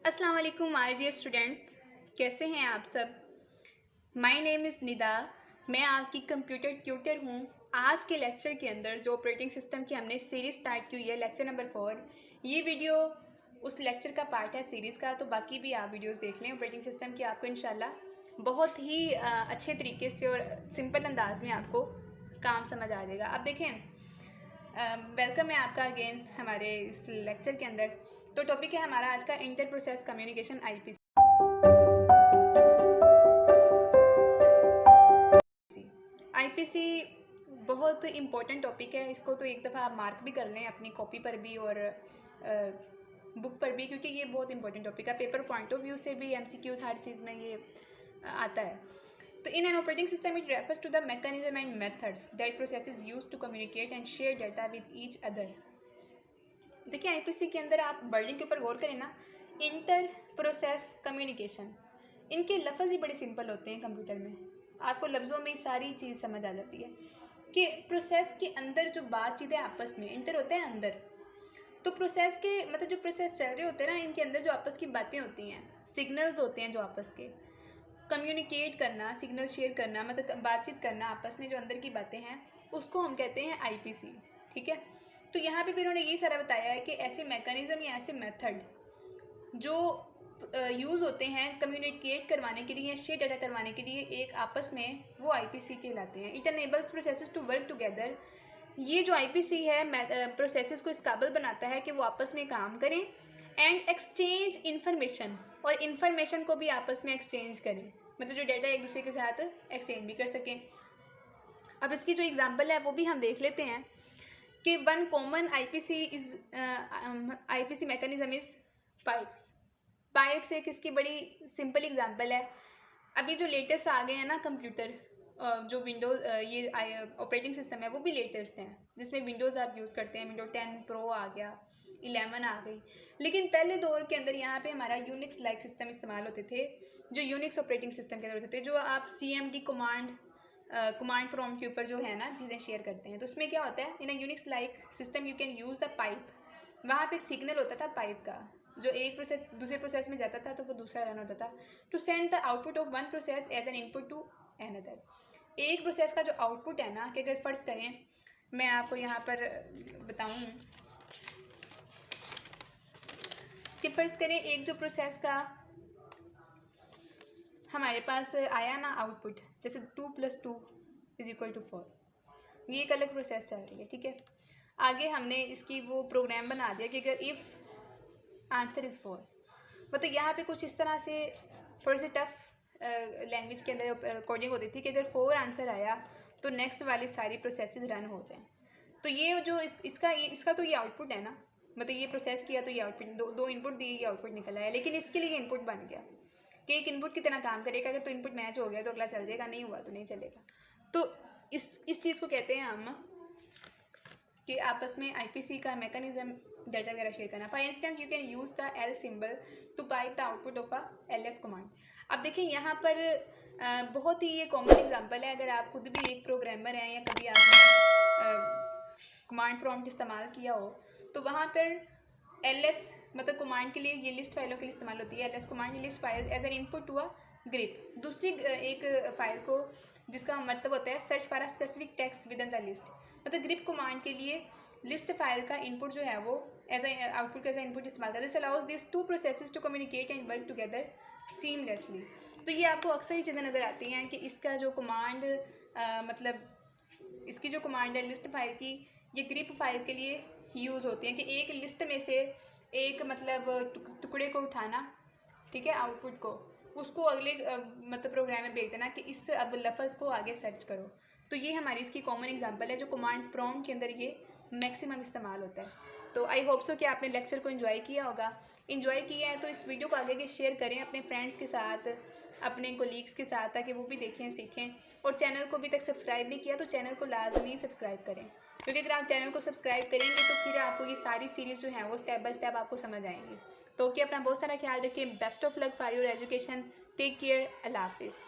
अस्सलाम वालेकुम my dear students, कैसे हैं आप सब। My name is Nida. मैं आपकी कंप्यूटर ट्यूटर हूँ। आज के लेक्चर के अंदर जो ऑपरेटिंग सिस्टम की हमने सीरीज़ स्टार्ट की हुई है, लेक्चर नंबर 4, ये वीडियो उस लेक्चर का पार्ट है सीरीज़ का। तो बाकी भी आप वीडियोस देख लें ऑपरेटिंग सिस्टम की, आपको इंशाल्लाह बहुत ही अच्छे तरीके से और सिंपल अंदाज में आपको काम समझ आ जाएगा। अब देखें, वेलकम है आपका अगेन हमारे इस लेक्चर के अंदर। तो टॉपिक है हमारा आज का inter process communication IPC. IPC बहुत इम्पोर्टेंट टॉपिक है, इसको तो एक दफ़ा आप मार्क भी कर लें अपनी कॉपी पर भी और बुक पर भी, क्योंकि ये बहुत इंपॉर्टेंट टॉपिक है। पेपर पॉइंट ऑफ व्यू से भी एमसीक्यूज हर चीज़ में ये आता है। तो in an operating system it refers to the mechanism and methods that processes used to communicate and share data with each other. देखिए, आईपीसी के अंदर आप वर्डिंग के ऊपर गौर करें ना, इंटर प्रोसेस कम्युनिकेशन, इनके लफ्ज़ ही बड़े सिंपल होते हैं। कंप्यूटर में आपको लफ्ज़ों में सारी चीज़ समझ आ जाती है कि प्रोसेस के अंदर जो बातचीत है आपस में, इंटर होता है अंदर, तो प्रोसेस के मतलब जो प्रोसेस चल रहे होते हैं ना, इनके अंदर जो आपस की बातें होती हैं, सिग्नल्स होते हैं जो आपस के कम्युनिकेट करना, सिग्नल शेयर करना, मतलब बातचीत करना आपस में, जो अंदर की बातें हैं उसको हम कहते हैं आईपीसी। ठीक है, तो यहाँ पे भी उन्होंने यही सारा बताया है कि ऐसे मैकेनिज्म या ऐसे मेथड जो यूज़ होते हैं कम्युनिकेट करवाने के लिए या शेयर डाटा करवाने के लिए एक आपस में, वो आईपीसी कहलाते हैं। It enables processes to work together. ये जो आईपीसी है प्रोसेसेस को इस काबिल बनाता है कि वो आपस में काम करें एंड एक्सचेंज इंफॉर्मेशन, और इंफॉर्मेशन को भी आपस में एक्सचेंज करें, मतलब जो डाटा एक दूसरे के साथ एक्सचेंज भी कर सकें। अब इसकी जो एग्जांपल है वो भी हम देख लेते हैं कि one common IPC mechanism is pipes. Pipes एक इसकी बड़ी सिंपल एग्जांपल है। अभी जो लेटेस्ट आ गए हैं ना कंप्यूटर, जो विंडोज ये ऑपरेटिंग सिस्टम है वो भी लेटेस्ट हैं, जिसमें विंडोज़ आप यूज़ करते हैं। विंडो 10 प्रो आ गया, 11 आ गई। लेकिन पहले दौर के अंदर यहाँ पे हमारा यूनिक्स लाइक सिस्टम इस्तेमाल होते थे, जो यूनिक्स ऑपरेटिंग सिस्टम के अंदर होते थे, जो आप सीएमडी कमांड प्रॉम्प्ट के ऊपर जो है ना चीज़ें शेयर करते हैं। तो उसमें क्या होता है, in a Unix like system you can use the pipe. वहाँ पे एक सिग्नल होता था पाइप का, जो एक प्रोसेस दूसरे प्रोसेस में जाता था तो वो दूसरा रन होता था, to send the output of one process as an input to another. एक प्रोसेस का जो आउटपुट है ना, कि अगर फ़र्ज़ करें मैं आपको यहाँ पर बताऊँ कि फ़र्ज़ करें एक जो प्रोसेस का हमारे पास आया ना आउटपुट, जैसे 2 + 2 = 4, ये एक अलग प्रोसेस चल रही है। ठीक है, आगे हमने इसकी वो प्रोग्राम बना दिया कि अगर इफ़ आंसर इज़ 4, मतलब यहाँ पे कुछ इस तरह से थोड़ी सी टफ लैंग्वेज के अंदर कोडिंग होती थी कि अगर 4 आंसर आया तो नेक्स्ट वाली सारी प्रोसेसेस रन हो जाएं। तो ये जो इसका तो ये आउटपुट है ना, मतलब ये प्रोसेस किया तो ये आउटपुट, दो इनपुट दिए, ये आउटपुट निकल आया। लेकिन इसके लिए इनपुट बन गया कि एक इनपुट की तरह काम करेगा। अगर तो इनपुट मैच हो गया तो अगला चल जाएगा, नहीं हुआ तो नहीं चलेगा। तो इस चीज़ को कहते हैं हम कि आपस में आईपीसी का मैकेनिज्म डाटा वगैरह शेयर करना। For instance you can use the L symbol to pipe the output of a LS command. अब देखिए यहाँ पर बहुत ही ये कॉमन एग्जांपल है। अगर आप खुद भी एक प्रोग्रामर हैं या कभी आपने कमांड प्रॉम्प्ट इस्तेमाल किया हो, तो वहाँ पर एलएस मतलब कमांड के लिए ये लिस्ट फाइलों के लिए इस्तेमाल होती है। LS command list file as an input to a grep, दूसरी एक फाइल को जिसका मतलब होता है search for a specific text within the list. मतलब ग्रिप कमांड के लिए लिस्ट फाइल का इनपुट जो है वो as a output as a input इस्तेमाल करता है। This allows this two processes to communicate and work together seamlessly. तो ये आपको अक्सर ही चीज़ें नज़र आती हैं कि इसका जो कमांड मतलब इसकी जो कमांड है लिस्ट फाइल की, ये ग्रिप फाइल के लिए यूज़ होती हैं कि एक लिस्ट में से एक मतलब टुकड़े को उठाना, ठीक है, आउटपुट को, उसको अगले मतलब प्रोग्राम में भेज देना कि इस अब लफ्ज़ को आगे सर्च करो। तो ये हमारी इसकी कॉमन एग्जांपल है जो कमांड प्रॉम्प्ट के अंदर ये मैक्सिमम इस्तेमाल होता है। तो आई होप सो कि आपने लेक्चर को एंजॉय किया होगा। एंजॉय किया है तो इस वीडियो को आगे शेयर करें अपने फ्रेंड्स के साथ, अपने कोलीग्स के साथ, ताकि वो भी देखें सीखें। और चैनल को अभी तक सब्सक्राइब नहीं किया तो चैनल को लाजमी सब्सक्राइब करें, क्योंकि अगर आप चैनल को सब्सक्राइब करेंगे तो फिर आपको ये सारी सीरीज़ जो हैं वो स्टेप बाय स्टेप आपको समझ आएंगी। तो ओके, अपना बहुत सारा ख्याल रखिए। Best of luck for your education. Take care. अल्लाह हाफिज़।